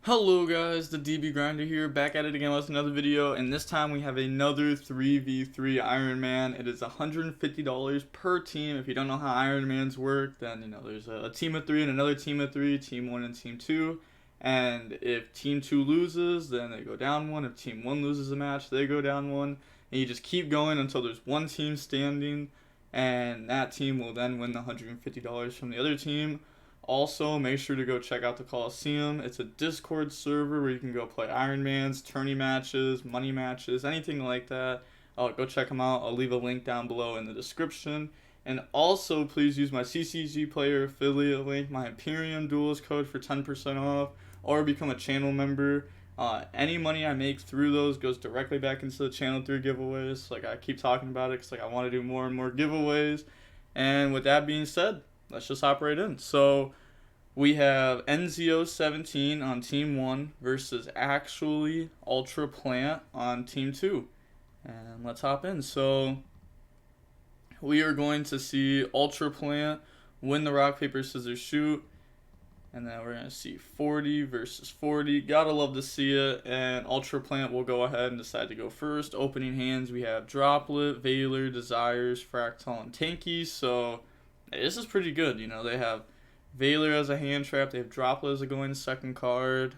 Hello guys, the DB Grinder here, back at it again with another video, and this time we have another 3v3 Iron Man. It is $150 per team. If you don't know how Iron Mans work, then there's a team of 3 and another team of 3, team 1 and team 2. And if team 2 loses, then they go down 1. If team 1 loses a match, they go down 1. And you just keep going until there's one team standing, and that team will then win the $150 from the other team. Also, make sure to go check out the Coliseum. It's a Discord server where you can go play Ironmans, tourney matches, money matches, anything like that. Go check them out. I'll leave a link down below in the description. And also, please use my CCG player affiliate link, my Imperium Duelist code for 10% off, or become a channel member. Any money I make through those goes directly back into the channel through giveaways. Like I keep talking about it because I want to do more and more giveaways. And with that being said, let's just hop right in. So we have NZO17 on Team 1 versus actually Ultra Plant on Team 2. And let's hop in. So we are going to see Ultra Plant win the rock, paper, scissors, shoot. And then we're going to see 40 versus 40. Gotta love to see it. And Ultra Plant will go ahead and decide to go first. Opening hands, we have Droplet, Valor, Desires, Fractal, and Tanky. So this is pretty good. They have Valor as a hand trap. They have Droplet as a going second card.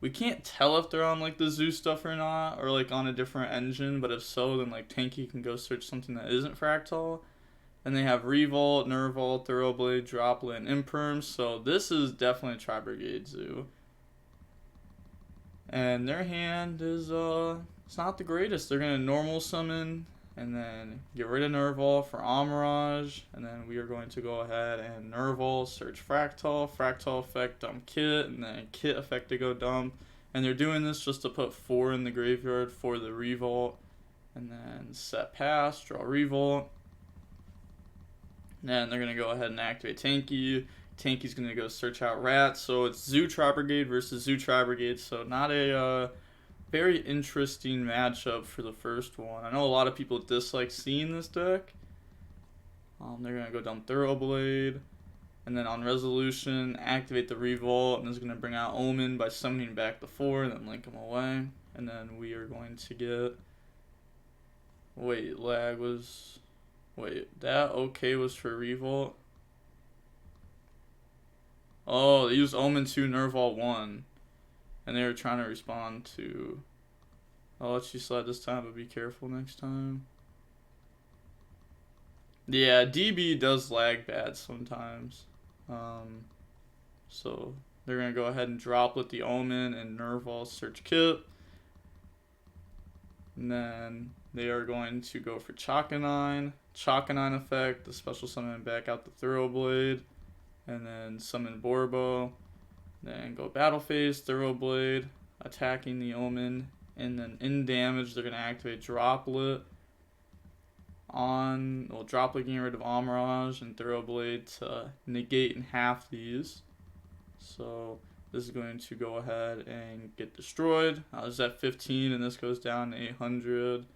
We can't tell if they're on like the zoo stuff or not, or like on a different engine. But if so, then like Tanky can go search something that isn't Fractal. And they have Revolt, Nervault, Thoroughblade, Droplet, and Imperm. So this is definitely a Tri-Brigade zoo. And their hand is it's not the greatest. They're gonna normal summon and then get rid of Nervault for Amirage, and then we are going to go ahead and Nervault, search Fractal, Fractal effect, dump Kit, and then Kit effect to go dump. And they're doing this just to put 4 in the graveyard for the Revolt, and then set pass, draw Revolt. And they're going to go ahead and activate Tanky. Tanky's going to go search out Rats. So it's Zoo Tri-Brigade versus Zoo Tri-Brigade. So not a very interesting matchup for the first one. I know a lot of people dislike seeing this deck. They're going to go down Thoroughblade. And then on Resolution, activate the Revolt. And it's going to bring out Omen by summoning back the 4 and then link them away. And then we are going to get... Wait, that okay was for Revolt? Oh, they used Omen 2, Nervault 1. And they were trying to respond to... I'll let you slide this time, but be careful next time. Yeah, DB does lag bad sometimes. So they're going to go ahead and Droplet the Omen and Nervault search Kit. And then they are going to go for Chakanine. Chakanine effect, the special summon back out the Thoroughblade. And then summon Borbo. Then go Battle Phase, Thoroughblade, attacking the Omen. And then in damage, they're going to activate Droplet. Droplet getting rid of Amirage and Thoroughblade to negate in half these. So this is going to go ahead and get destroyed. This is at 15 and this goes down to 800.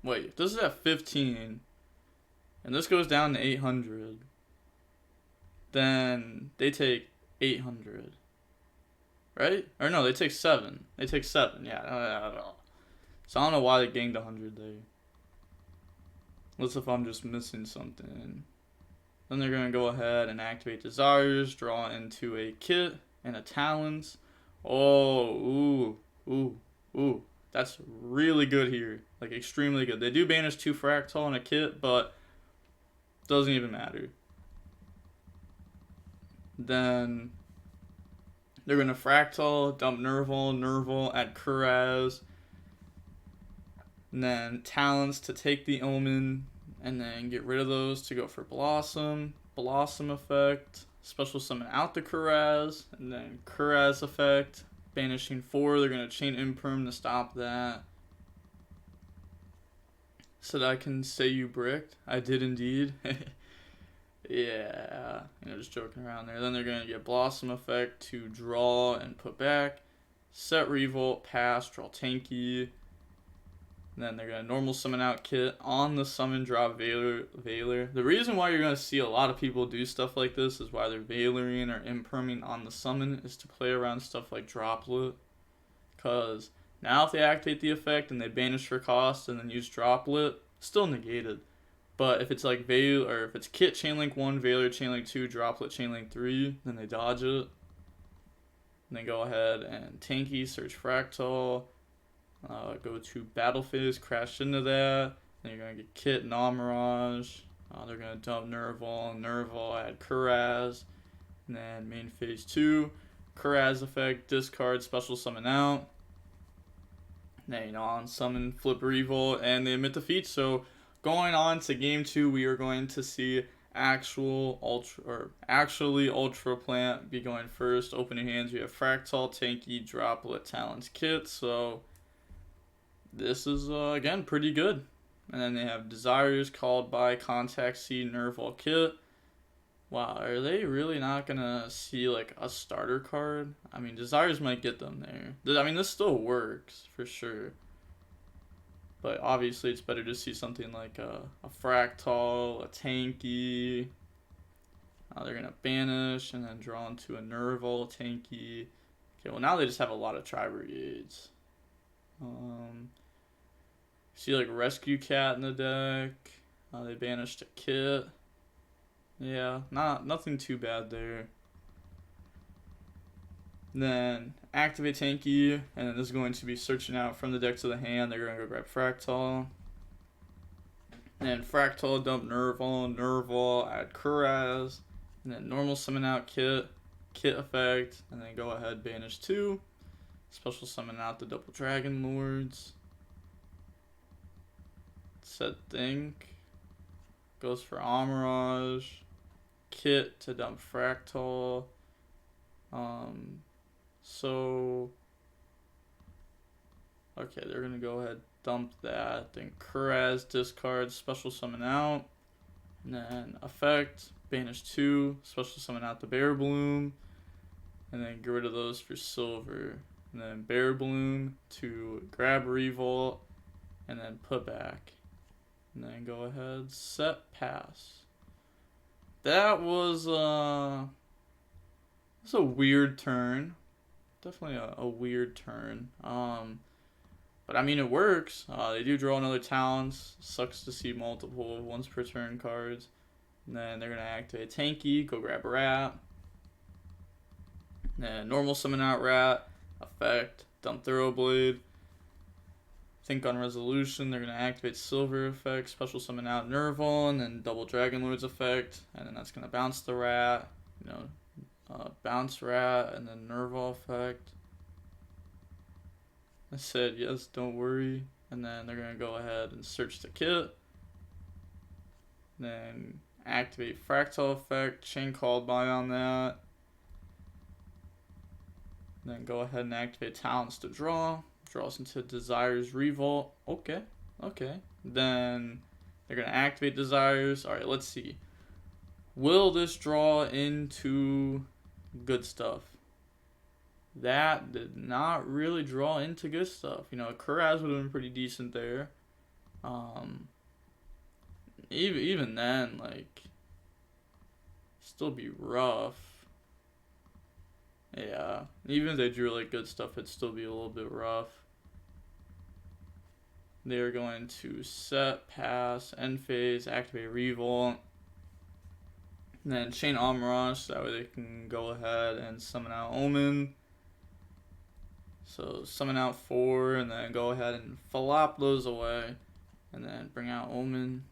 Wait, this is at 15 and this goes down to 800. Then they take 800. Right? Or no, they take 7. They take 7, yeah. So I don't know why they gained 100 there. Let's if I'm just missing something. Then they're going to go ahead and activate Desires, draw into a Kit and a Talons. Oh, ooh. That's really good here. Like, extremely good. They do banish 2 Fractal and a Kit, but doesn't even matter. Then they're going to Fractal, dump Nervault, add Kuraz. And then Talons to take the Omen, and then get rid of those to go for Blossom effect, special summon out the Kuraz, and then Kuraz effect, banishing 4, they're going to chain Imperm to stop that. So that I can say you bricked. I did indeed. Yeah, just joking around there. Then they're going to get Blossom effect to draw and put back, set Revolt, pass, draw Tanky. And then they're going to normal summon out Kit on the summon, drop Veiler. The reason why you're going to see a lot of people do stuff like this is why they're Veiling or imperming on the summon is to play around stuff like Droplet. Because now if they activate the effect and they banish for cost and then use Droplet, still negated. But if it's like Veil, or if it's Kit Chainlink 1, Veiler Chainlink 2, Droplet Chainlink 3, then they dodge it. And then go ahead and tanky, search Fractal, go to Battle Phase, crash into that. Then you're going to get Kit, Namirage. They're going to dump Nerval, add Kuraz. And then main phase 2, Kuraz effect, discard, special summon out. Then, you know, on summon, flip Revolt, and they emit defeat. So going on to game 2, we are going to see actually Ultra Plant be going first. Opening hands, we have Fractal, Tanky, Droplet, Talons, Kit. So this is again pretty good. And then they have Desires, Called by, Contact Seed, Nerval, Kit. Wow, are they really not gonna see like a starter card? I mean, Desires might get them there. I mean, this still works for sure. But obviously, it's better to see something like a Fractal, a Tanky. They're going to banish and then draw into a Nerval, Tanky. Okay, well, now they just have a lot of Tri-Brigades. See, like, Rescue Cat in the deck. They banished a Kit. Yeah, nothing too bad there. Then activate Tanky, and then this is going to be searching out from the deck to the hand. They're going to go grab Fractal. And then Fractal, dump Nerval, add Kuraz. And then normal summon out Kit effect. And then go ahead, banish 2. Special summon out the double Dragon Lords. Set Think. Goes for Amirage. Kit to dump Fractal. So, okay, they're going to go ahead, dump that, then Kuraz, discard, special summon out, and then effect, banish 2, special summon out the Bear Bloom, and then get rid of those for silver, and then Bear Bloom to grab Revolt, and then put back, and then go ahead, set, pass. That was a weird turn. Definitely a weird turn. But I mean, it works. They do draw another Talons. Sucks to see multiple once per turn cards. And then they're going to activate Tanky, go grab a Rat. And then normal summon out Rat, effect, dump Thoroughblade. Think on Resolution, they're going to activate Silver effect, special summon out Nerval, and then double Dragon Lords effect. And then that's going to bounce the Rat, you know. Bounce Rat, and then Nerval effect. I said, yes, don't worry. And then they're going to go ahead and search the Kit. Then activate Fractal effect, Chain Called by on that. Then go ahead and activate Talents to draw. Draws into Desires Revolt. Okay. Then they're going to activate Desires. Alright, let's see. Will this draw into good stuff? That did not really draw into good stuff. You know, Kuraz would have been pretty decent there. Even then, like, still be rough. Yeah, even if they drew like good stuff, it'd still be a little bit rough. They're going to set, pass, end phase, activate Revolt. And then chain Amirage, so that way they can go ahead and summon out Omen. So summon out 4, and then go ahead and flop those away. And then bring out Omen.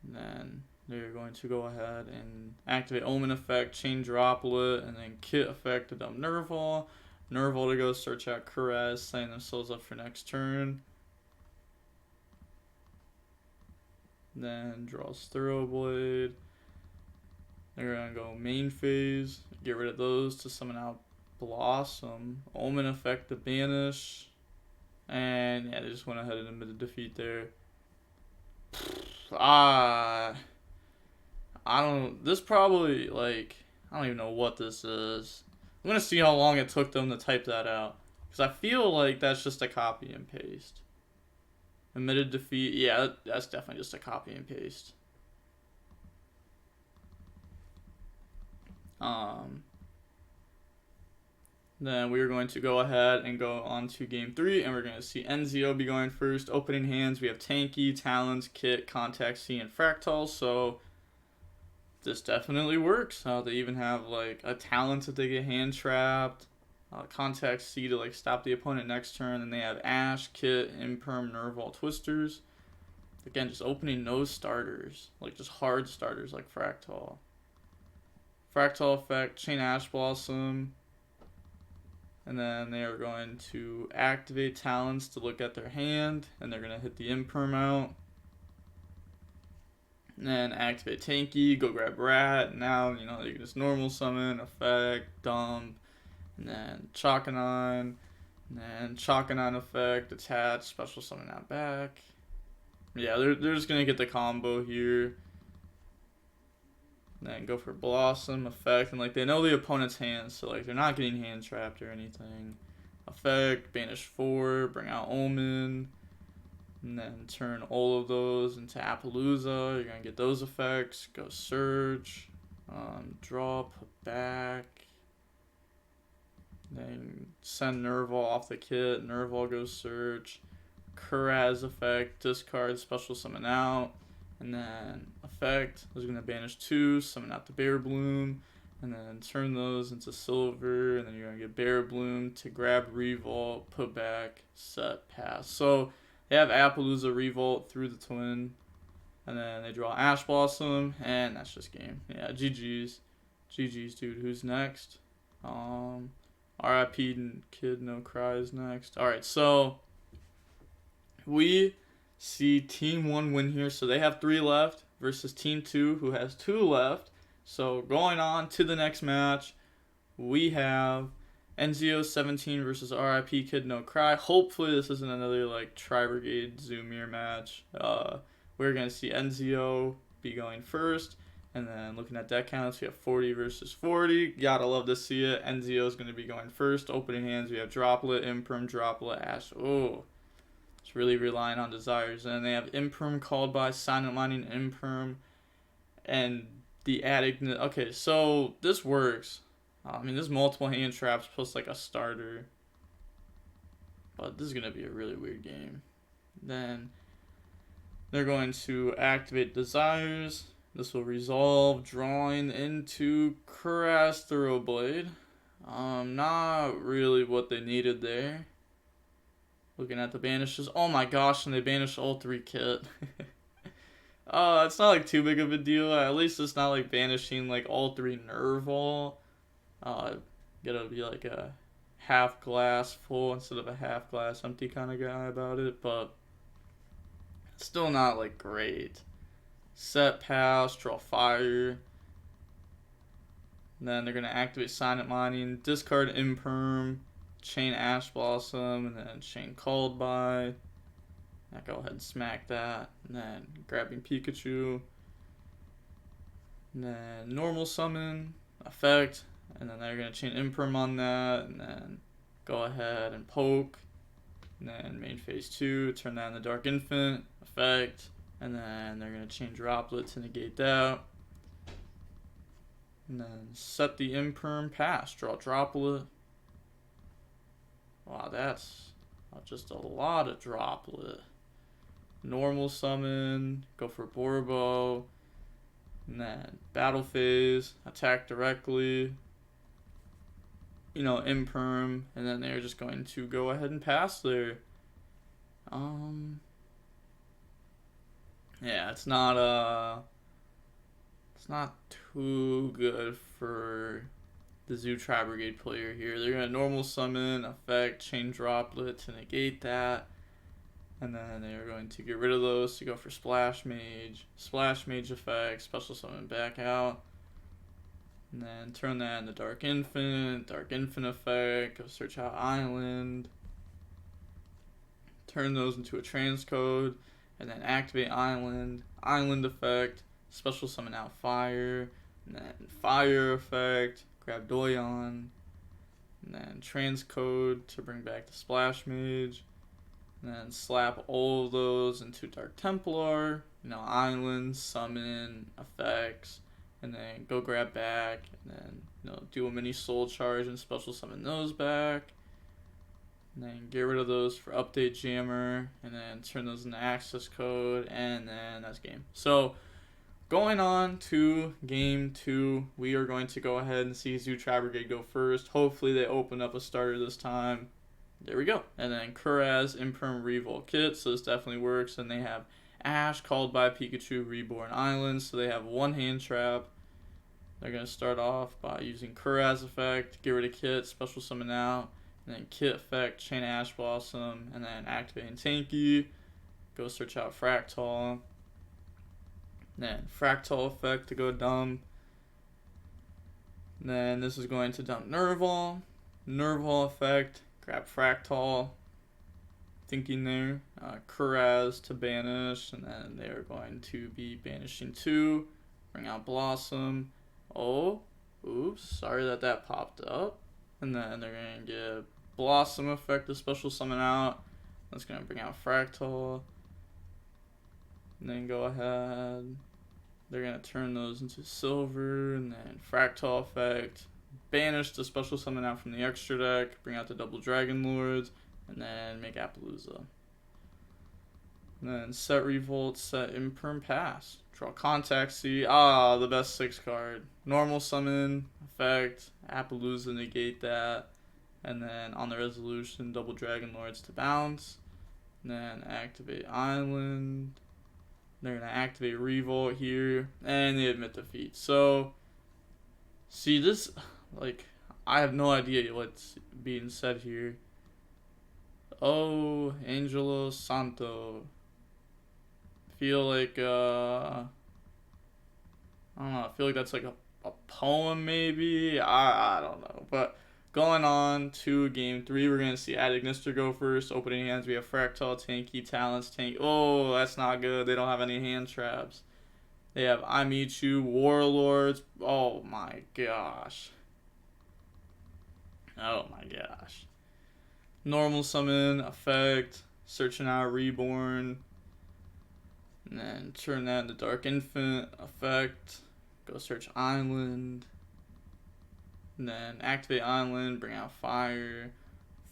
And then they're going to go ahead and activate Omen effect, chain Droplet, and then Kit effect to dump Nerval. Nerval to go search out Kuraz, setting themselves up for next turn. Then draws Thoroughblade. They're going to go main phase, get rid of those to summon out Blossom. Omen effect to banish. And yeah, they just went ahead and admitted defeat there. This probably, like, I don't even know what this is. I'm going to see how long it took them to type that out. Because I feel like that's just a copy and paste. Emitted defeat. Yeah, that's definitely just a copy and paste. Then we're going to go ahead and go on to game 3, and we're going to see NZO be going first. Opening hands, we have Tanky, Talons, Kit, Contact C, and Fractal, so this definitely works. They even have like a Talons if they get hand trapped, Contact C to like stop the opponent next turn, and they have Ash, Kit, Imperm, Nerval, Twisters. Again, just opening no starters, like just hard starters like Fractal. Fractal effect, Chain Ash Blossom. And then they are going to activate Talons to look at their hand, and they're going to hit the Imperm out. And then activate Tanky, go grab Rat. Now, you know, you can just normal summon, effect, dump, and then Chakanon, and then Chakanon effect, attach, special summon that back. Yeah, they're just going to get the combo here. Then go for Blossom effect, and like they know the opponent's hands, so like they're not getting hand trapped or anything. Effect, banish 4, bring out Omen, and then turn all of those into Appaloosa. You're gonna get those effects. Go Surge, draw, put back. Then send Nerval off the kit. Nerval goes Surge. Kuraz effect, discard, special summon out. And then effect is going to banish 2, summon out the Bear Bloom, and then turn those into silver, and then you're going to get Bear Bloom to grab Revolt, put back, set, pass. So they have Appaloosa Revolt through the twin, and then they draw Ash Blossom, and that's just game. Yeah, GG's. GG's, dude. Who's next? RIP Kid No Cries next. Alright, so we see Team 1 win here, so they have 3 left versus Team 2 who has 2 left. So going on to the next match, we have NZO 17 versus RIP Kid No Cry. Hopefully this isn't another like Tri-Brigade ZhaVioR match. We're going to see NZO be going first, and then looking at deck counts, we have 40 versus 40. Gotta love to see it. NZO is going to be going first. Opening hands, we have Droplet, Imperm, Droplet, Ash. Oh, it's really relying on desires. And they have Imperm called by, Silent Mining, Imperm, and the Addict. Okay, so this works. I mean, there's multiple hand traps plus like a starter. But this is going to be a really weird game. Then they're going to activate desires. This will resolve drawing into Kuraz Thoroughblade. Not really what they needed there. Looking at the banishes. Oh my gosh, and they banished all 3 kit. It's not like too big of a deal. At least it's not like banishing like all 3 Nerval. Gotta be like a half glass full instead of a half glass empty kind of guy about it, but still not like great. Set, pass, draw fire. And then they're gonna activate Silent Mining, discard Imperm, chain Ash Blossom, and then chain Called by. Now go ahead and smack that, and then grabbing Pikachu. And then normal summon, effect, and then they're gonna chain Imperm on that, and then go ahead and poke. And then main phase 2, turn that into Dark Infant, effect, and then they're gonna chain Droplet to negate that. And then set the Imperm, pass, draw Droplet. Wow, that's just a lot of Droplet. Normal summon, go for Borbo, and then battle phase, attack directly, you know, Imperm, and then they're just going to go ahead and pass there. Yeah, it's not too good for the Zoo Tri-Brigade player here. They're gonna normal summon, effect, chain Droplet to negate that. And then they're going to get rid of those to go for Splash Mage effect, special summon back out. And then turn that into Dark Infant effect, go search out Island. Turn those into a transcode, and then activate Island effect, special summon out Fire, and then Fire effect, grab Doyon, and then transcode to bring back the Splash Mage. And then slap all of those into Dark Templar, you know, islands, summon, effects, and then go grab back, and then, you know, do a mini soul charge and special summon those back. And then get rid of those for update jammer, and then turn those into access code, and then that's game. So going on to game 2, we are going to go ahead and see Zoo Tri-Brigade go first. Hopefully they open up a starter this time. There we go. And then Kuraz Imperm Revolt kit, so this definitely works. And they have Ash, Called by Pikachu, Reborn Island, so they have one hand trap. They're going to start off by using Kuraz effect, get rid of kit, special summon out, and then kit effect, chain Ash Blossom, and then activating Tanky. Go search out Fractal. Then Fractal effect to go dump. Then this is going to dump Nerval. Nerval effect, grab Fractal. Thinking there. Kuraz to banish, and then they are going to be banishing 2. Bring out Blossom. Oh, oops, sorry that popped up. And then they're going to get Blossom effect to special summon out. That's going to bring out Fractal. And then go ahead. They're going to turn those into silver. And then Fractal effect. Banish the special summon out from the extra deck. Bring out the double Dragon Lords. And then make Appaloosa. And then set Revolt, set Imperm Pass. Draw Contact C. Ah, the best 6 card. Normal summon, effect, Appaloosa, negate that. And then on the resolution, double Dragon Lords to bounce. And then activate Island. They're going to activate Revolt here. And they admit defeat. So, see this, like, I have no idea what's being said here. Oh, Angelo Santo. Feel like, I don't know, I feel like that's like a poem maybe? I don't know. But going on to game 3, we're going to see Adagnister go first. Opening hands, we have Fractal, Tanky, Talents, Tank. Oh, that's not good. They don't have any hand traps. They have I Meet You, Warlords. Oh my gosh. Oh my gosh. Normal summon, effect, searching out Reborn. And then turn that into Dark Infant, effect, go search Island. And then activate Island, bring out Fire,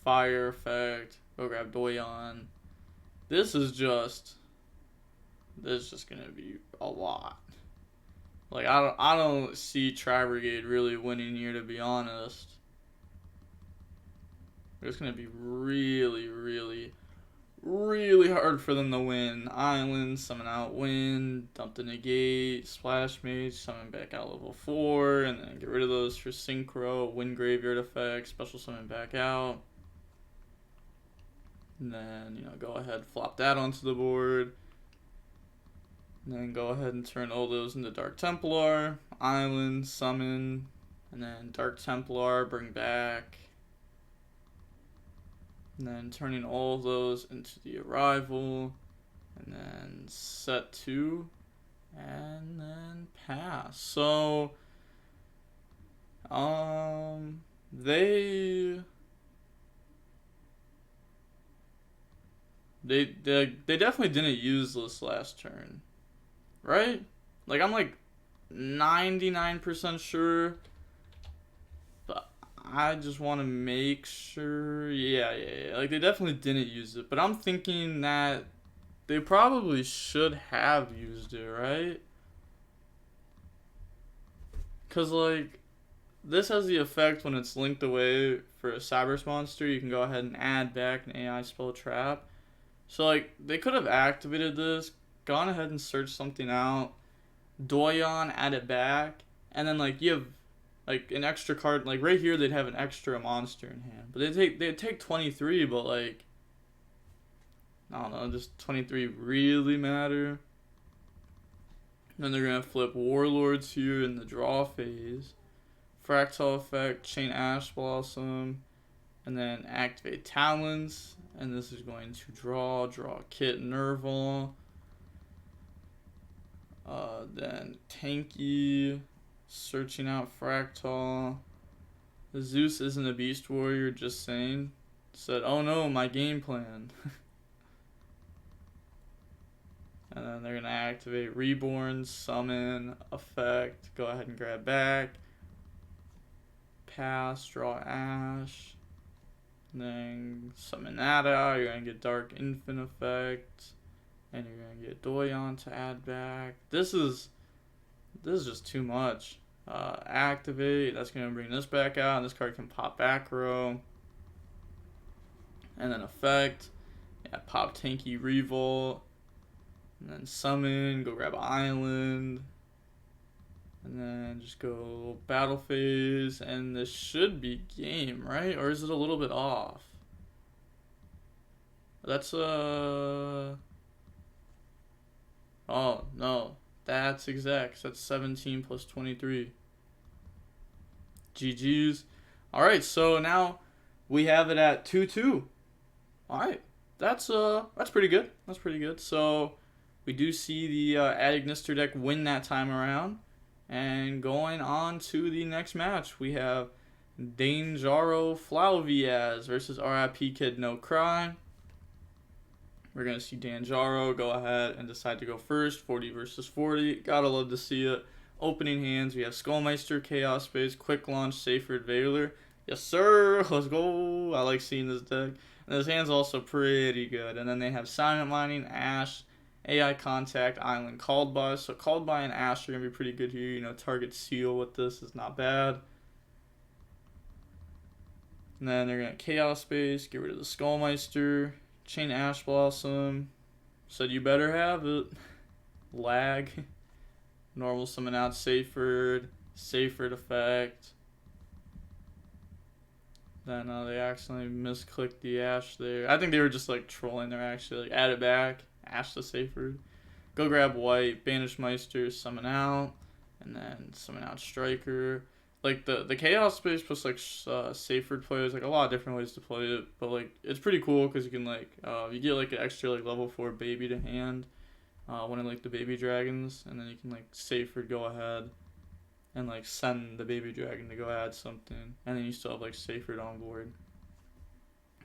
Fire effect, go grab Doyon. This is just gonna be a lot. Like I don't see Tri-Brigade really winning here, to be honest. It's gonna be really hard for them to win. Island, summon out Wind, dump the negate, Splash Mage, summon back out level 4, and then get rid of those for Synchro, Wind Graveyard effect, special summon back out. And then, you know, go ahead, flop that onto the board. And then go ahead and turn all those into Dark Templar, Island, summon, and then Dark Templar, bring back. And then turning all of those into the Arrival. And then set 2. And then pass. So, they definitely didn't use this last turn. Right? Like, I'm like 99% sure. I just want to make sure. Yeah. Like, they definitely didn't use it. But I'm thinking that they probably should have used it, right? Because, like, this has the effect when it's linked away for a Cybers monster. You can go ahead and add back an AI spell trap. So, like, they could have activated this, gone ahead and searched something out, Doyon, add it back, and then, like, you have like an extra card, like right here they'd have an extra monster in hand. But they'd take 23, but like, I don't know, does 23 really matter? Then they're gonna flip Warlords here in the draw phase. Fractal effect, chain Ash Blossom, and then activate Talons. And this is going to draw Kit Nerval. Then Tanky. Searching out Fractal. The Zeus isn't a Beast Warrior, just saying. Said, oh no, my game plan. And then they're going to activate Reborn, Summon, Effect, go ahead and grab back. Pass, draw Ash. And then summon that out, you're going to get Dark Infant Effect. And you're going to get Doyon to add back. This is just too much. Activate, that's going to bring this back out, and this card can pop back row. And then Effect, yeah, pop Tanky Revolt. And then summon, go grab Island. And then just go battle phase, and this should be game, right? Or is it a little bit off? That's oh no, that's execs. That's 17 plus 23. GG's. Alright, so now we have it at 2-2. Alright. That's pretty good. That's pretty good. So we do see the Adignister deck win that time around. And going on to the next match, we have Danjaro Flauviaz versus RIP Kid No Cry. We're going to see Danjaro go ahead and decide to go first, 40 versus 40. Gotta love to see it. Opening hands, we have Skullmeister, Chaos Space, Quick Launch, Seyfried, Veiler. Yes, sir. Let's go. I like seeing this deck. And his hand's also pretty good. And then they have Silent Mining, Ash, AI Contact, Island, Called By. So Called By and Ash are going to be pretty good here. You know, target Seal with this is not bad. And then they're going to Chaos Space, get rid of the Skullmeister, Chain Ash Blossom. Said you better have it. Lag. Normal summon out Seyfried effect. Then they accidentally misclicked the Ash there. I think they were just like trolling. They're actually like add it back. Ash the Seyfried. Go grab white, Banish Meister, summon out, and then summon out Striker. Like the Chaos Space plus like Seyfried play is like a lot of different ways to play it, but like it's pretty cool because you can like you get like an extra like level 4 baby to hand, one of like the baby dragons, and then you can like Seyfried go ahead and like send the baby dragon to go add something, and then you still have like Seyfried on board.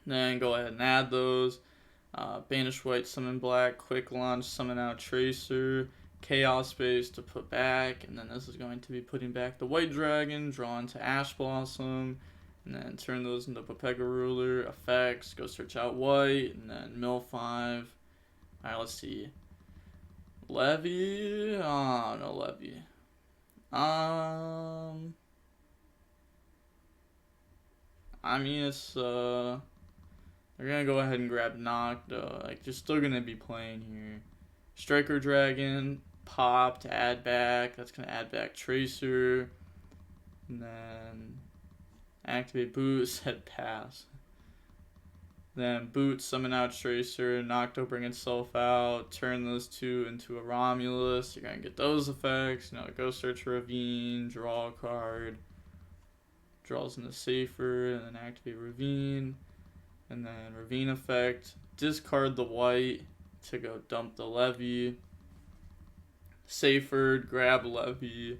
Then go ahead and add those. Banish white, summon black, quick launch, summon out Tracer, Chaos Space to put back, and then this is going to be putting back the white dragon, draw into Ash Blossom, and then turn those into Pepega Ruler, effects, go search out white, and then mill 5. Alright, let's see. Levy? Oh, no Levy. I mean, it's, they're gonna go ahead and grab Nook, though. Like, they're still gonna be playing here. Striker Dragon, pop to add back. That's gonna add back Tracer. And then activate Boot, set pass. Then Boot, summon out Tracer. Nocto, bring itself out. Turn those two into a Romulus. You're gonna get those effects. You know, go search Ravine, draw a card. Draws into Safer, and then activate Ravine. And then Ravine effect. Discard the white to go dump the Levy. Seyfried, grab Levy.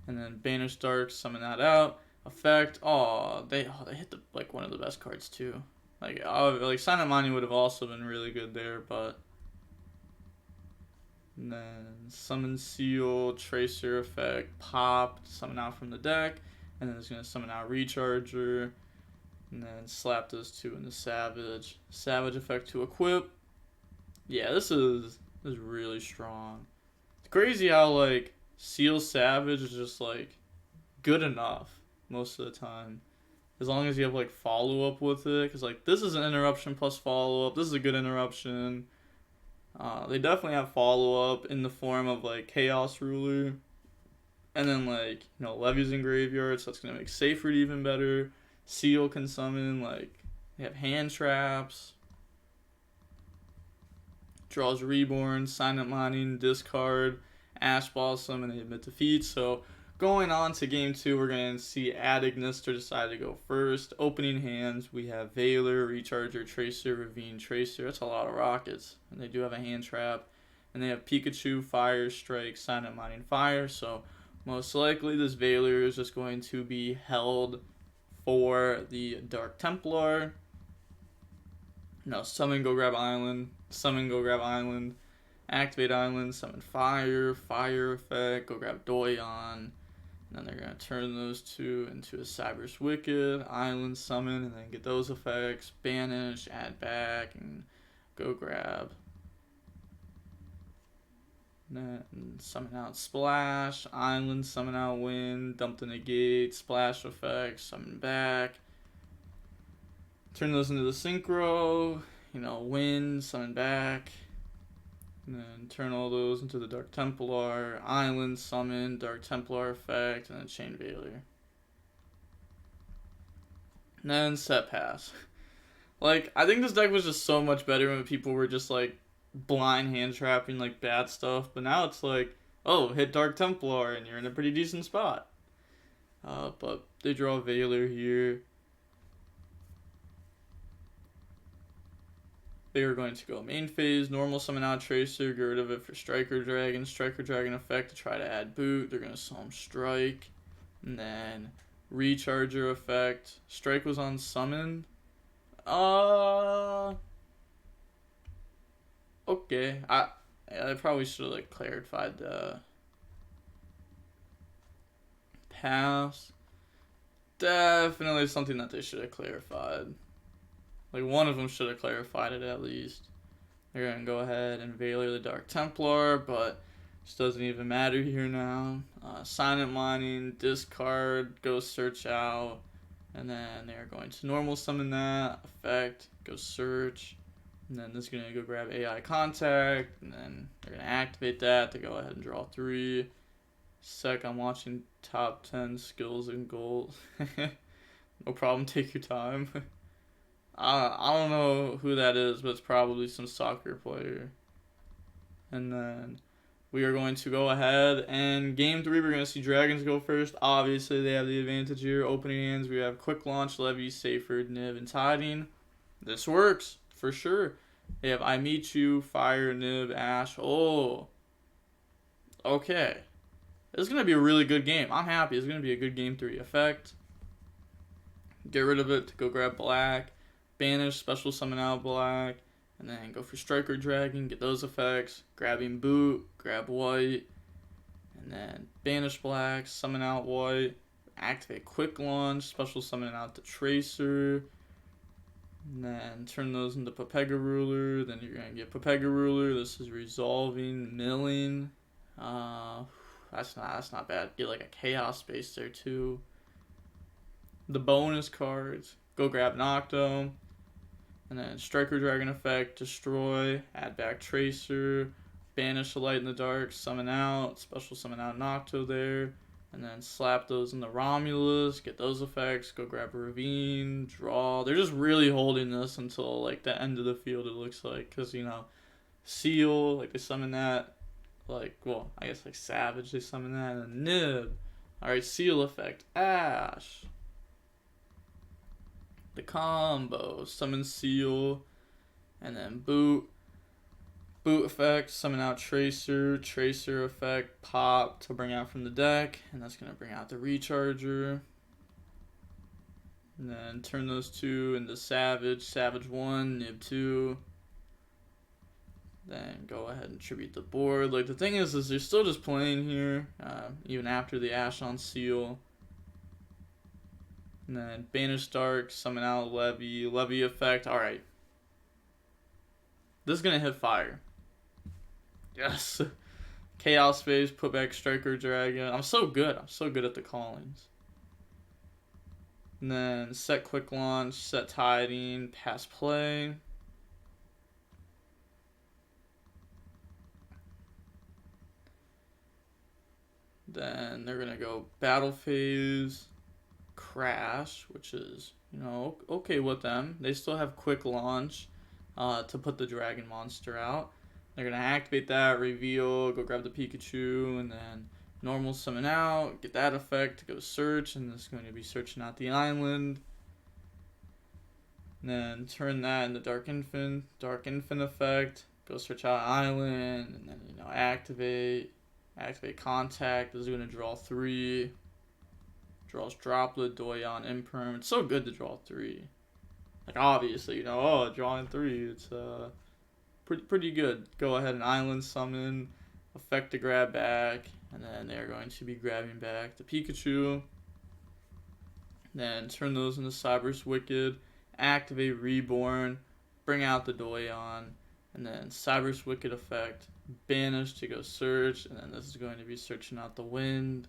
And then Banish Dark, summon that out. Effect. Oh, they hit the like one of the best cards too. Like Silent Mining would have also been really good there, but and then Summon Seal, Tracer effect, pop, summon out from the deck, and then it's gonna summon out Recharger, and then slap those two into Savage. Savage effect to equip. Yeah, this is really strong. It's crazy how like Seal Savage is just like good enough most of the time. As long as you have, like, follow-up with it. Because, like, this is an interruption plus follow-up. This is a good interruption. They definitely have follow-up in the form of, like, Chaos Ruler. And then, like, you know, Levy's in Graveyard. So that's going to make Seyfried even better. Seal can summon. Like, they have hand traps. Draws Reborn. Silent Mining. Discard. Ash Blossom. And they admit defeat. So going on to game 2, we're going to see Adignister decide to go first. Opening hands, we have Veiler, Recharger, Tracer, Ravine, Tracer. That's a lot of rockets. And they do have a hand trap. And they have Pikachu, Fire, Strike, Silent Mining, Fire. So most likely this Veiler is just going to be held for the Dark Templar. No, summon, go grab Island. Summon, go grab Island. activate island, summon fire, fire effect, go grab Doyon. And then they're going to turn those two into a Cyber's Wicked, island summon, and then get those effects, banish, add back, and go grab. And then summon out Splash, island, summon out Wind, dump the negate, splash effects, summon back. Turn those into the Synchro, you know, Wind, summon back. And then turn all those into the Dark Templar, island, summon, Dark Templar effect, and then Chain Veiler. And then set pass. Like, I think this deck was just so much better when people were just like blind hand trapping like bad stuff, but now it's like, oh, hit Dark Templar and you're in a pretty decent spot. But they draw Veiler here. They are going to go main phase, normal summon out Tracer, get rid of it for Striker Dragon effect to try to add boot. They're going to summon Strike, and then Recharger effect. Strike was on summon. Okay. I probably should have like clarified the pass. Definitely something that they should have clarified. Like, one of them should have clarified it at least. They're going to go ahead and Veiler the Dark Templar, but this doesn't even matter here now. Silent Mining, discard, go search out, and then they're going to normal summon that, effect, go search, and then this is going to go grab AI Contact, and then they're going to activate that to go ahead and draw 3. I'm watching top 10 skills and goals. No problem, take your time. I don't know who that is, but it's probably some soccer player. And then we are going to go ahead and game 3, we're going to see Dragons go first. Obviously, they have the advantage here. Opening hands, we have Quick Launch, Levy, Seyfried, Nib, and Tiding. This works, for sure. They have I Meet You, Fire, Nib, Ash. Oh. Okay. This is going to be a really good game. I'm happy. It's going to be a good game 3 effect. Get rid of it to go grab black. Banish, special summon out black, and then go for Striker Dragon, get those effects, grabbing boot, grab white, and then banish black, summon out white, activate Quick Launch, special summon out the Tracer, and then turn those into Pepega Ruler, then you're going to get Pepega Ruler, this is resolving, milling, that's not bad, get like a Chaos Space there too. The bonus cards, go grab Nocto. And then Striker Dragon effect, destroy, add back Tracer, banish the Light in the Dark, summon out, special summon out Nocto there, and then slap those in the Romulus, get those effects, go grab a Ravine, draw. They're just really holding this until like the end of the field, it looks like, because, you know, Seal, like they summon that, like, well, I guess like Savage, they summon that, and Nib. Alright, Seal effect, Ash. The combo, summon Seal, and then boot effect, summon out Tracer effect, pop to bring out from the deck, and that's going to bring out the Recharger, and then turn those two into Savage 1, Nib 2, then go ahead and tribute the board. Like, the thing is they're still just playing here, even after the Ash on Seal. And then Banish Dark, summon out Levy effect. Alright. This is going to hit fire. Yes. Chaos Space, put back Striker Dragon. I'm so good. I'm so good at the callings. And then set Quick Launch, set Tiding, pass play. Then they're going to go Battle Phase. Crash, which is, you know, okay with them. They still have Quick Launch to put the Dragon Monster out. They're going to activate that, reveal, go grab the Pikachu, and then normal summon out, get that effect to go search, and it's going to be searching out the island. And then turn that into Dark Infant effect, go search out island, and then, you know, activate Contact. This is going to draw 3. Draws Droplet, Doyon, Imperm. It's so good to draw 3. Like, obviously, you know, oh, drawing 3, it's pretty good. Go ahead and island summon, effect to grab back, and then they're going to be grabbing back the Pikachu. Then turn those into Cyber's Wicked, activate Reborn, bring out the Doyon, and then Cyber's Wicked effect, banish to go search, and then this is going to be searching out the wind.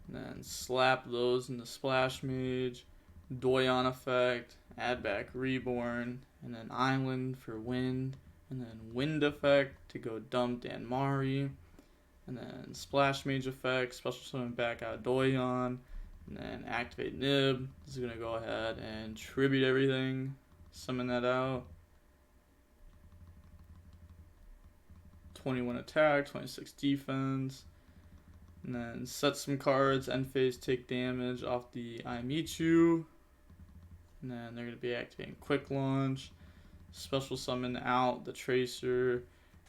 And then slap those in the Splash Mage, Doyon effect, add back Reborn, and then Island for wind, and then wind effect to go dump Danmari, and then Splash Mage effect, special summon back out Doyon, and then activate Nib. This is going to go ahead and tribute everything, summon that out. 21 attack, 26 defense, and then set some cards, end phase take damage off the Imichu, and then they're going to be activating Quick Launch, special summon out the Tracer,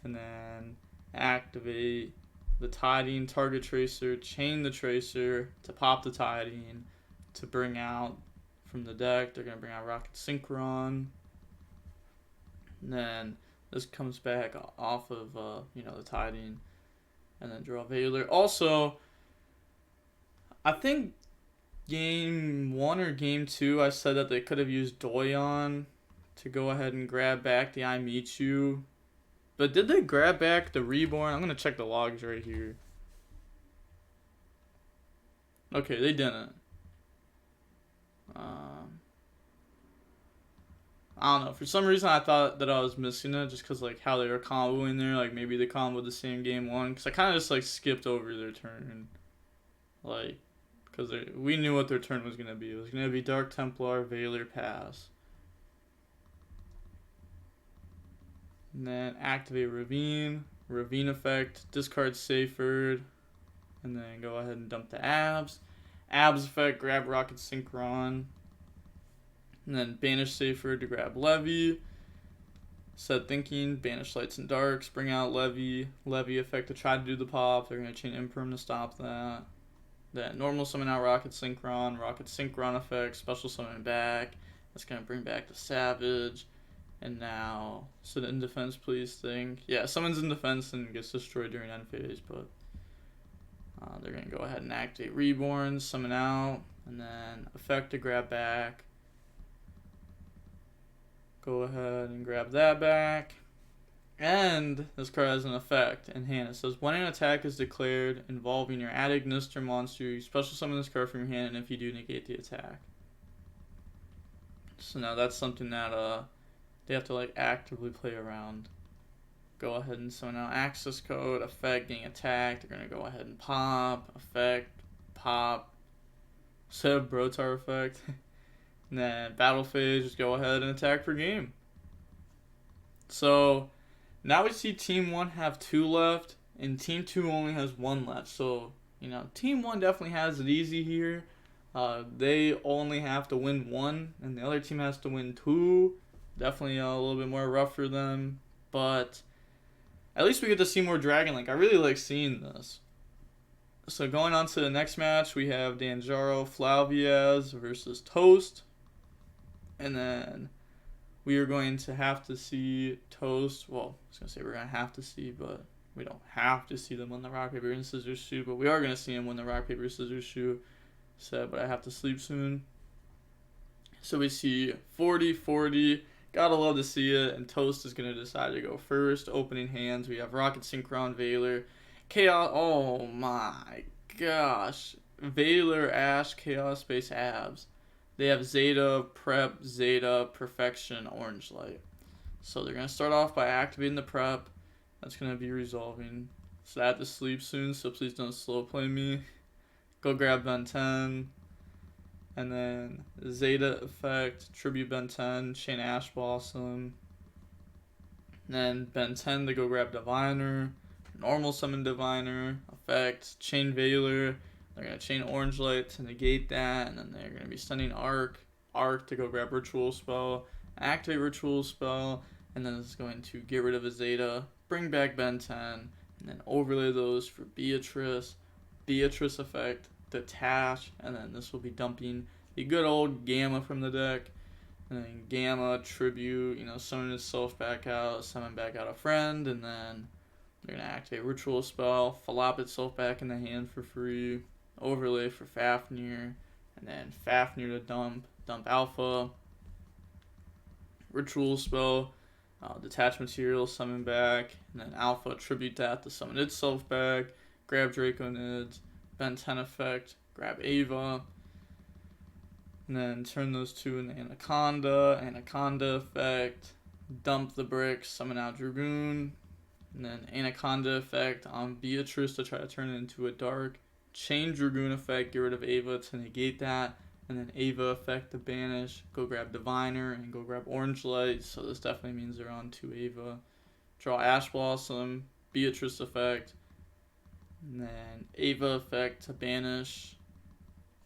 and then activate the Tiding, target Tracer, chain the Tracer to pop the Tiding to bring out from the deck. They're going to bring out Rocket Synchron, and then this comes back off of, the Tiding, and then draw Veiler. Also, I think game 1 or game 2, I said that they could have used Doyon to go ahead and grab back the Imichu. But did they grab back the Reborn? I'm going to check the logs right here. Okay, they didn't. I don't know. For some reason, I thought that I was missing it just because, like, how they were comboing there. Like, maybe they comboed the same game 1. Because I kind of just, like, skipped over their turn. Like, because we knew what their turn was going to be. It was going to be Dark Templar, Veiler, Pass. And then activate Ravine. Ravine effect, discard Seyford. And then go ahead and dump the Abs. Abs effect, grab Rocket Synchron. And then banish Seyford to grab Levy. Set Thinking, banish Lights and Darks, bring out Levy. Levy effect to try to do the pop. They're going to chain Imperm to stop that. Then normal summon out Rocket Synchron. Rocket Synchron effect, special summon back. That's going to bring back the Savage. And now, set in defense please thing. Yeah, summons in defense and gets destroyed during end phase, but they're going to go ahead and activate Reborn, summon out, and then effect to grab back. Go ahead and grab that back. And this card has an effect in hand. It says, when an attack is declared involving your Adignist or monster, you special summon this card from your hand, and if you do, negate the attack. So now that's something that they have to like actively play around. Go ahead and summon out access code, effect, getting attacked. They're going to go ahead and pop, effect, pop, set of Brotar effect. And then battle phase, just go ahead and attack per game. So now we see Team 1 have 2 left, and Team 2 only has 1 left. So, Team 1 definitely has it easy here. They only have to win 1, and the other team has to win 2. Definitely a little bit more rough for them, but at least we get to see more Dragon Link. I really like seeing this. So going on to the next match, we have Danjaro Flaviaz versus Toast. And then we are going to have to see Toast. Well, I was going to say we're going to have to see, but we don't have to see them win the rock, paper, and scissors shoot. But we are going to see them win the rock, paper, scissors shoot. Said, but I have to sleep soon. So we see 40-40. Gotta love to see it. And Toast is going to decide to go first. Opening hands, we have Rocket Synchron, Veiler, Chaos. Oh my gosh. Veiler, Ash, Chaos Space, Abs. They have Zeta, Prep, Zeta, Perfection, Orange Light. So they're going to start off by activating the Prep. That's going to be resolving. So I have to sleep soon, so please don't slow play me. Go grab Ben 10. And then Zeta effect, Tribute Ben 10, Chain Ash Blossom. And then Ben 10 to go grab Diviner. Normal summon Diviner. Effect, Chain Veiler. They're going to chain Orange Light to negate that, and then they're going to be sending Arc to go grab Ritual Spell, activate Ritual Spell, and then it's going to get rid of a Zeta, bring back Ben 10, and then overlay those for Beatrice effect, Detach, and then this will be dumping the good old Gamma from the deck, And then Gamma, Tribute, you know, summon itself back out, summon back out a friend, and then they're going to activate Ritual Spell, flop itself back in the hand for free, overlay for Fafnir, and then Fafnir to dump Alpha, Ritual Spell, detach material, summon back, and then Alpha, tribute that to summon itself back, grab Draconids, Ben 10 effect, grab Ava, and then turn those two into Anaconda effect, dump the bricks, summon out Dragoon, and then Anaconda effect on Beatrice to try to turn it into a dark, chain Dragoon effect, get rid of Ava to negate that, and then Ava effect to banish, go grab Diviner, and go grab Orange Light, so this definitely means they're on 2 Ava. Draw Ash Blossom, Beatrice effect, and then Ava effect to banish.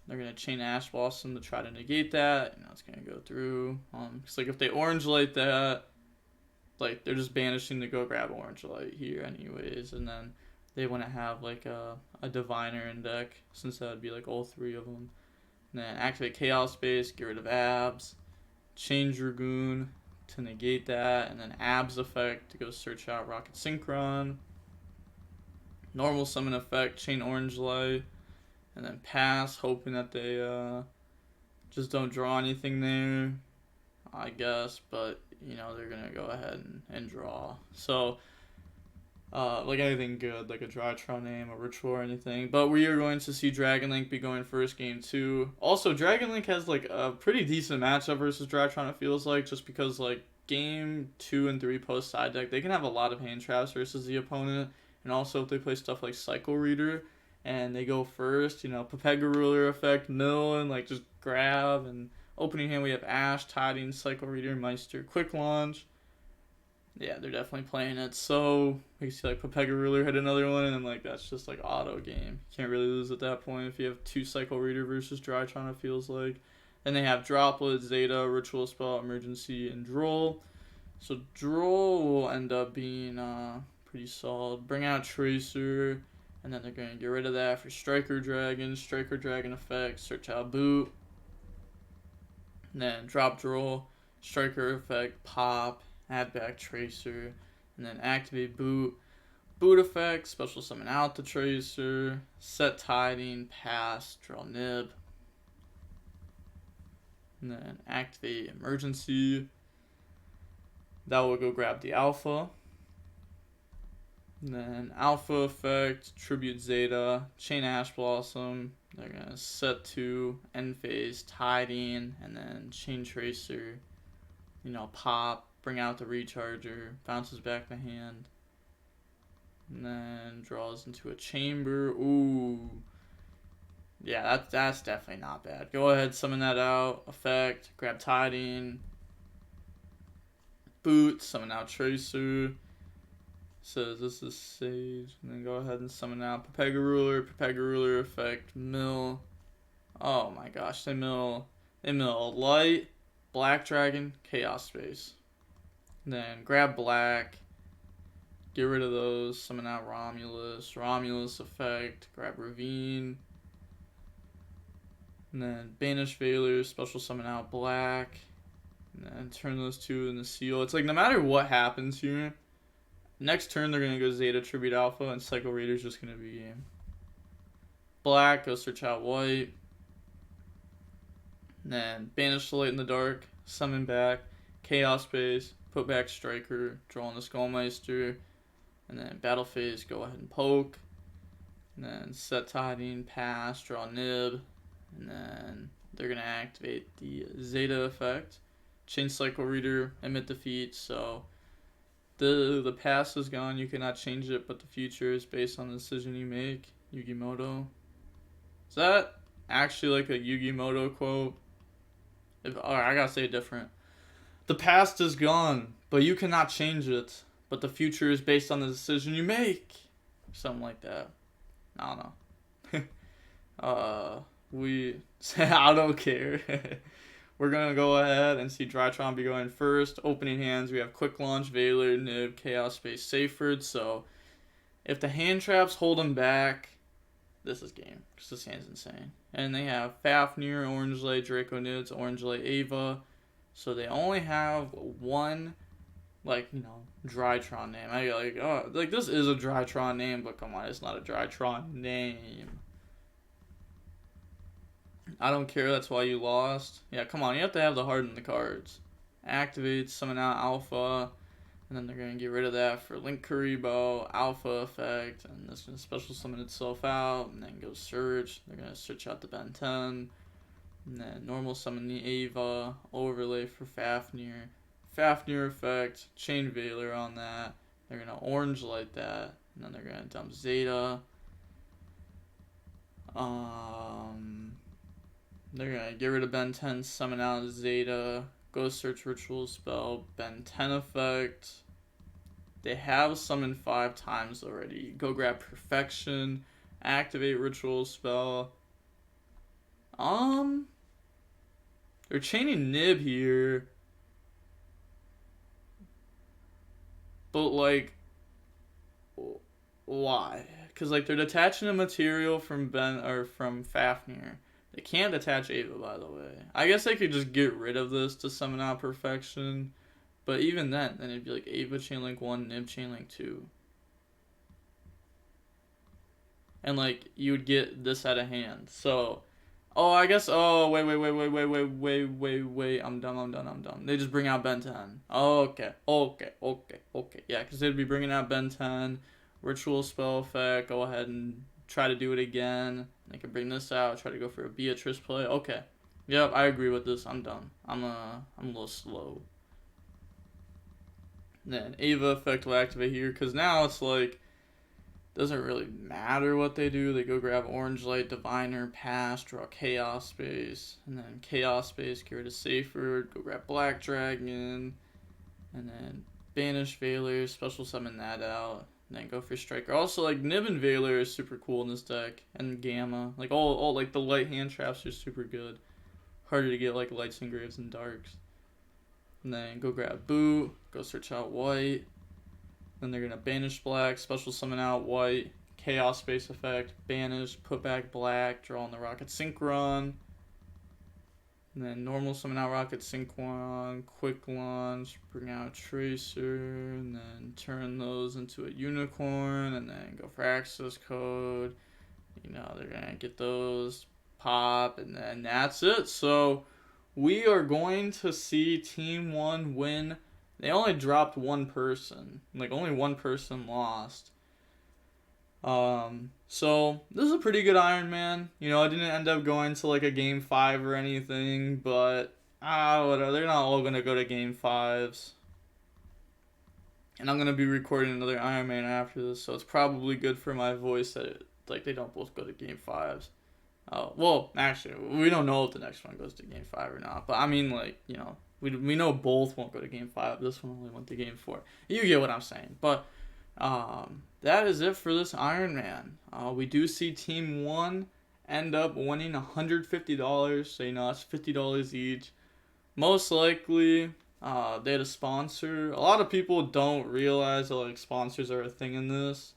They're going to chain Ash Blossom to try to negate that. You know, it's going to go through. Because, like, if they Orange Light that, like, they're just banishing to go grab Orange Light here anyways. And then they want to have, like, a Diviner in deck, since that would be, like, all 3 of them. And then activate Chaos Space, get rid of Abs. Chain Dragoon to negate that. And then Abs effect to go search out Rocket Synchron. Normal summon effect, chain Orange Light. And then pass, hoping that they just don't draw anything there, I guess. But, you know, they're going to go ahead and draw. So, like anything good, like a Drytron name, a Ritual or anything. But we are going to see Dragon Link be going first game 2. Also, Dragon Link has, like, a pretty decent matchup versus Drytron, it feels like. Just because, like, game 2 and 3 post side deck, they can have a lot of hand traps versus the opponent. And also, if they play stuff like Cycle Reader and they go first, you know, Pepega Ruler effect, mill, and like just grab, and opening hand we have Ash, Tidings, Cycle Reader, Meister, Quick Launch. Yeah, they're definitely playing it. So we can see like Pepega Ruler hit another one, and then like that's just like auto game. You can't really lose at that point if you have 2 Cycle Reader versus Drytron, it feels like. Then they have Droplet, Zeta, Ritual Spell, Emergency, and Droll. So Droll will end up being pretty solid. Bring out Tracer. And then they're going to get rid of that for Striker Dragon effect, search out Boot. And then drop Droll, Striker effect, pop, add back Tracer. And then activate Boot. Boot effect, special summon out the Tracer, set Tiding, pass, draw Nib. And then activate Emergency. That will go grab the Alpha. And then Alpha effect, Tribute Zeta, Chain Ash Blossom. They're going to set to End Phase, Tiding, and then Chain Tracer. You know, pop, bring out the Recharger, bounces back the hand. And then draws into a Chamber. Ooh. Yeah, that's definitely not bad. Go ahead, summon that out. Effect, grab Tiding. Boot, summon out Tracer. Says this is Sage, and then go ahead and summon out Pepega Ruler effect, mill. Oh my gosh, they mill Light, Black Dragon, Chaos Space. And then grab Black, get rid of those, summon out Romulus effect, grab Ravine. And then banish Valor, special summon out Black, and then turn those 2 into Seal. It's like no matter what happens here, next turn, they're going to go Zeta, Tribute Alpha, and Cycle Reader's just going to be game. Black, go search out White. And then banish the Light in the Dark, summon back, Chaos Space, put back Striker, draw on the Skullmeister. And then Battle Phase, go ahead and poke. And then set Tiding, pass, draw Nib. And then they're going to activate the Zeta effect. Chain Cycle Reader, emit defeat, so the past is gone, you cannot change it, but the future is based on the decision you make. Yugimoto. Is that actually like a Yugimoto quote? Alright, I gotta say it different. The past is gone, but you cannot change it, but the future is based on the decision you make. Something like that. I don't know. I don't care. We're going to go ahead and see Drytron be going first. Opening hands, we have Quick Launch, Valor, Nib, Chaos Space, Seyfried. So if the hand traps hold them back, this is game. Because this hand's insane. And they have Fafnir, Orange Light, Draconids, Orange Light, Ava, So they only have one, like, you know, Drytron name. I like, oh, like, this is a Drytron name, but come on, it's not a Drytron name. I don't care, that's why you lost. Yeah, come on, you have to have the heart in the cards. Activate, summon out Alpha, and then they're going to get rid of that for Link Karibo, Alpha effect, and this is going to special summon itself out, and then go search. They're going to search out the Ben 10, and then normal summon the Ava, overlay for Fafnir. Fafnir effect, Chain Veiler on that. They're going to orange light that, and then they're going to dump Zeta. They're going to get rid of Ben 10, summon out Zeta, go search ritual spell, Ben 10 effect. They have summoned 5 times already. Go grab Perfection, activate ritual spell. They're chaining Nib here. But, like, why? Because, like, they're detaching a material from from Fafnir. They can't detach Ava, by the way. I guess they could just get rid of this to summon out Perfection. But even then it'd be like Ava Chainlink 1, Nib Chainlink 2. And, like, you would get this out of hand. So, oh, I guess, oh, wait. I'm dumb. They just bring out Ben 10. Okay. Yeah, because they'd be bringing out Ben 10, ritual spell effect, go ahead and try to do it again. They could bring this out, try to go for a Beatrice play. Okay. Yep, I agree with this. I'm done. I'm a little slow. Then Ava effect will activate here, because now it's like, doesn't really matter what they do. They go grab Orange Light, Diviner, pass, draw Chaos Space, and then Chaos Space, get rid of Safer, go grab Black Dragon, and then banish Veiler, special summon that out, and then go for Striker. Also, like, Nib and Veiler is super cool in this deck, and Gamma. Like, all like, the light hand traps are super good. Harder to get, like, Lights and Graves and Darks. And then go grab Boot, go search out White. Then they're going to banish Black, special summon out White, Chaos Space effect, banish, put back Black, draw on the Rocket Synchron. And then normal summon out Rocket Synchron, quick launch, bring out Tracer, and then turn those into a Unicorn, and then go for access code. You know, they're going to get those pop, and then that's it. So we are going to see Team 1 win. They only dropped one person. Like, only one person lost. So this is a pretty good Iron Man. You know, I didn't end up going to, like, a game 5 or anything, but whatever. They're not all gonna go to game 5s. And I'm gonna be recording another Iron Man after this, so it's probably good for my voice that they don't both go to game 5s. Well, actually, we don't know if the next one goes to game 5 or not, but I mean, like, you know, we know both won't go to game 5. This one only went to game 4. You get what I'm saying. But that is it for this Iron Man. We do see Team 1 end up winning $150. So, you know, that's $50 each. Most likely, they had a sponsor. A lot of people don't realize that, like, sponsors are a thing in this.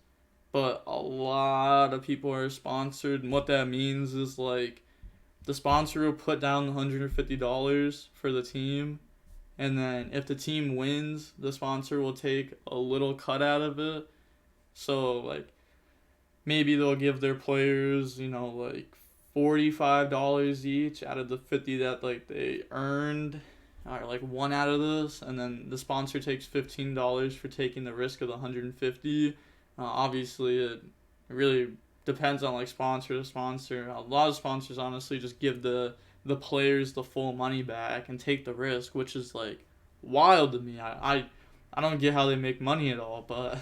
But a lot of people are sponsored. And what that means is, like, the sponsor will put down $150 for the team, and then if the team wins, the sponsor will take a little cut out of it. So, like, maybe they'll give their players, you know, like $45 each out of the 50 that, like, they earned, or like one out of this, and then the sponsor takes $15 for taking the risk of the 150. Obviously, it really depends on, like, sponsor to sponsor. A lot of sponsors honestly just give the players the full money back and take the risk, which is, like, wild to me. I don't get how they make money at all, but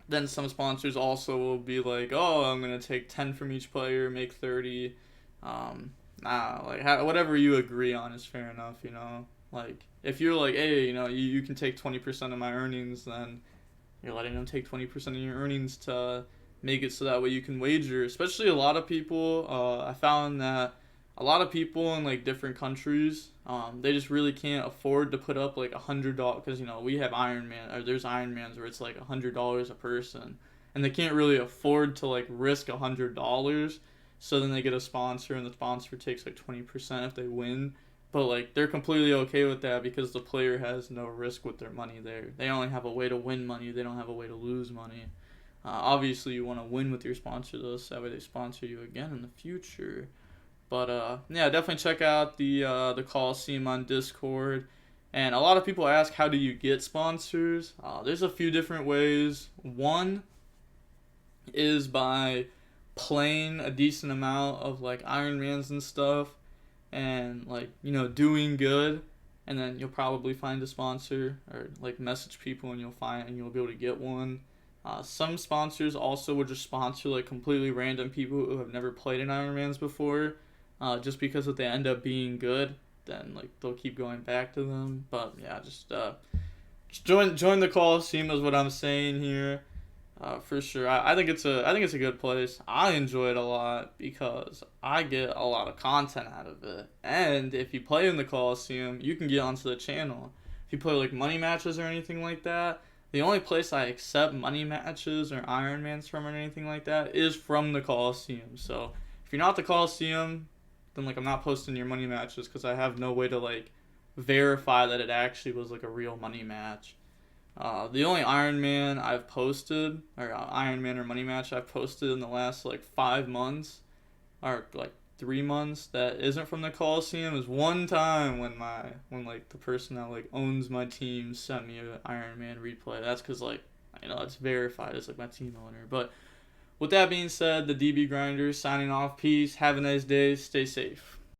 then some sponsors also will be like, oh, I'm gonna take 10 from each player, make 30. Whatever you agree on is fair enough, you know. Like, if you're like, hey, you know, you can take 20% of my earnings, then you're letting them take 20% of your earnings to make it so that way you can wager. Especially a lot of people, I found that a lot of people in, like, different countries, they just really can't afford to put up, like, $100, because, you know, we have Iron Man, or there's Iron Mans where it's like $100 a person, and they can't really afford to, like, risk $100. So then they get a sponsor, and the sponsor takes, like, 20% if they win. But like they're completely okay with that because the player has no risk with their money there. They only have a way to win money. They don't have a way to lose money. Obviously, you want to win with your sponsor though, so that way they sponsor you again in the future. But yeah, definitely check out the Coliseum on Discord. And a lot of people ask, how do you get sponsors? There's a few different ways. One is by playing a decent amount of like Ironmans and stuff, and like doing good, and then you'll probably find a sponsor, or like message people and you'll be able to get one. Some sponsors also will just sponsor like completely random people who have never played in Ironmans before, just because if they end up being good, then like they'll keep going back to them. But yeah, just join the Coliseum is what I'm saying here. For sure, I think it's a good place. I enjoy it a lot because I get a lot of content out of it. And if you play in the Coliseum, you can get onto the channel. If you play like money matches or anything like that, the only place I accept money matches or Ironmans from or anything like that is from the Coliseum. So if you're not the Coliseum, then like I'm not posting your money matches because I have no way to like verify that it actually was like a real money match. The only Ironman I've posted, or Ironman or money match I've posted in the last like 5 months, or like 3 months that isn't from the Coliseum is one time when like the person that like owns my team sent me an Ironman replay. That's because like it's verified as like my team owner. But with that being said, the DB Grinders signing off. Peace. Have a nice day. Stay safe.